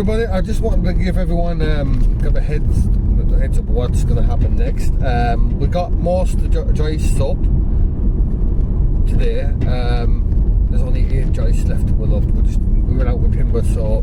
everybody. I just wanted to give everyone kind of a heads up what's going to happen next. We got most of the joists up today. There's only 8 joists left to pull up. We went out with timber, so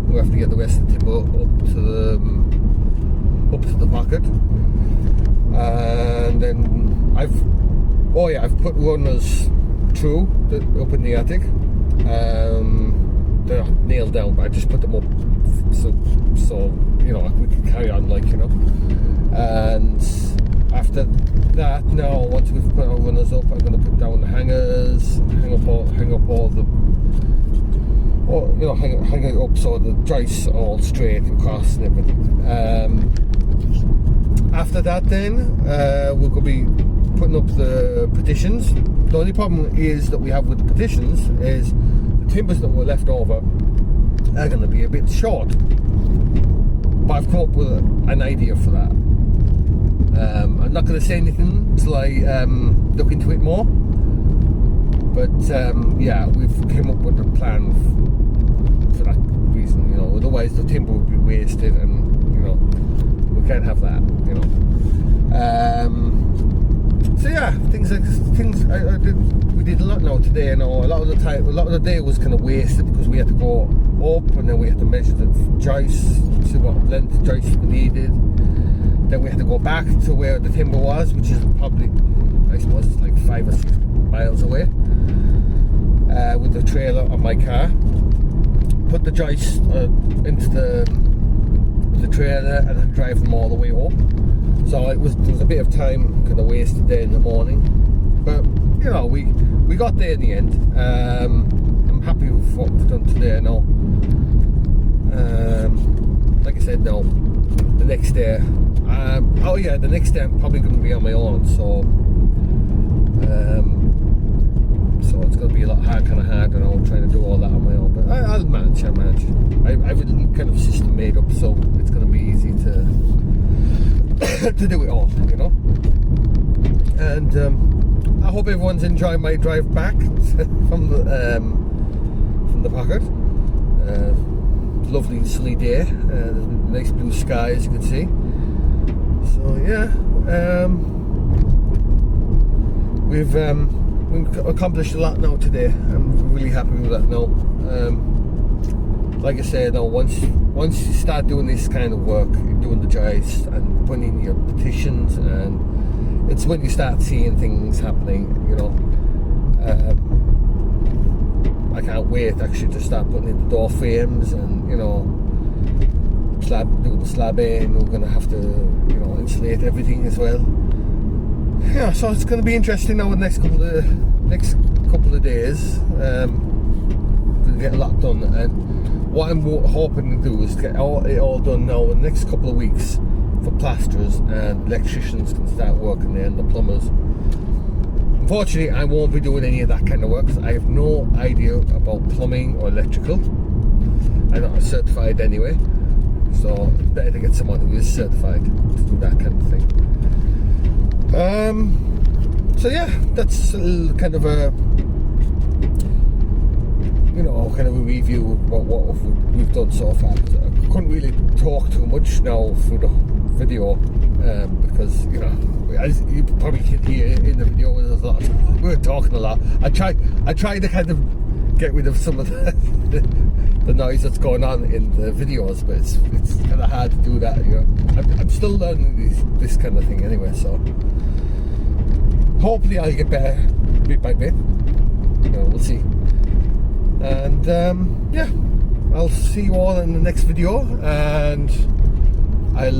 we have to get the rest of the timber up to the pocket. And then I've put runners through up in the attic. They're not nailed down, but I just put them up so you know we can carry on, like, you know. And after that, now once we've put our runners up, I'm going to put down the hangers, hang up all the, or you know, hang it up so the joists are all straight across and everything. After that, then we're going to be putting up the partitions. The only problem is that we have with the partitions is the timbers that were left over are going to be a bit short. But I've come up with an idea for that. I'm not going to say anything till I look into it more. But yeah, we've come up with a plan for that reason. You know, otherwise the timber would be wasted, and you know we can't have that. You know. So yeah, things we did a lot now today. You know, a lot of the day was kind of wasted because we had to go up and then we had to measure the joists, see what length of joists we needed. Then we had to go back to where the timber was, which is probably, I suppose, it's like 5 or 6 miles away, with the trailer on my car. Put the joists into the trailer and then drive them all the way up. So there was a bit of time kind of wasted there in the morning, but you know we got there in the end. I'm happy with what we've done today now. Like I said, now the next day, the next day I'm probably going to be on my own, so it's going to be a lot hard, you know, trying to do all that on my own. But I'll manage. I've a little kind of system made up, so it's going to be easy to do it all, you know. And I hope everyone's enjoying my drive back from the pocket. Lovely sunny day, nice blue sky as you can see. So yeah, we've accomplished a lot now today. I'm really happy with that now. Like I said, now once you start doing this kind of work, doing the joists and putting in your petitions, and it's when you start seeing things happening, you know. I can't wait actually to start putting in the door frames and, you know, doing the slabbing. We're going to have to, you know, insulate everything as well. Yeah, so it's going to be interesting now in the next couple of days. Going to get a lot done, and what I'm hoping to do is get it all done now in the next couple of weeks for plasterers, and electricians can start working there, and the plumbers. Unfortunately, I won't be doing any of that kind of work because I have no idea about plumbing or electrical. I'm not certified anyway, so it's better to get someone who is certified to do that kind of thing. So yeah, that's a little kind of a, you know, kind of a review of what we've done so far. So I couldn't really talk too much now through the video, because, you know, as you probably can hear in the video, we're talking a lot. I try to kind of get rid of some of the noise that's going on in the videos, but it's kind of hard to do that, you know. I'm still learning this kind of thing anyway, so hopefully I'll get better bit by bit. You know, we'll see. And yeah, I'll see you all in the next video, and I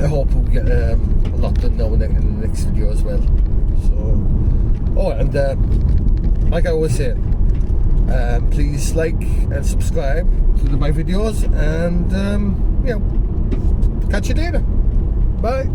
hope we'll get a lot done now in the next video as well. So, and like I always say, please like and subscribe to my videos, and yeah, catch you later. Bye.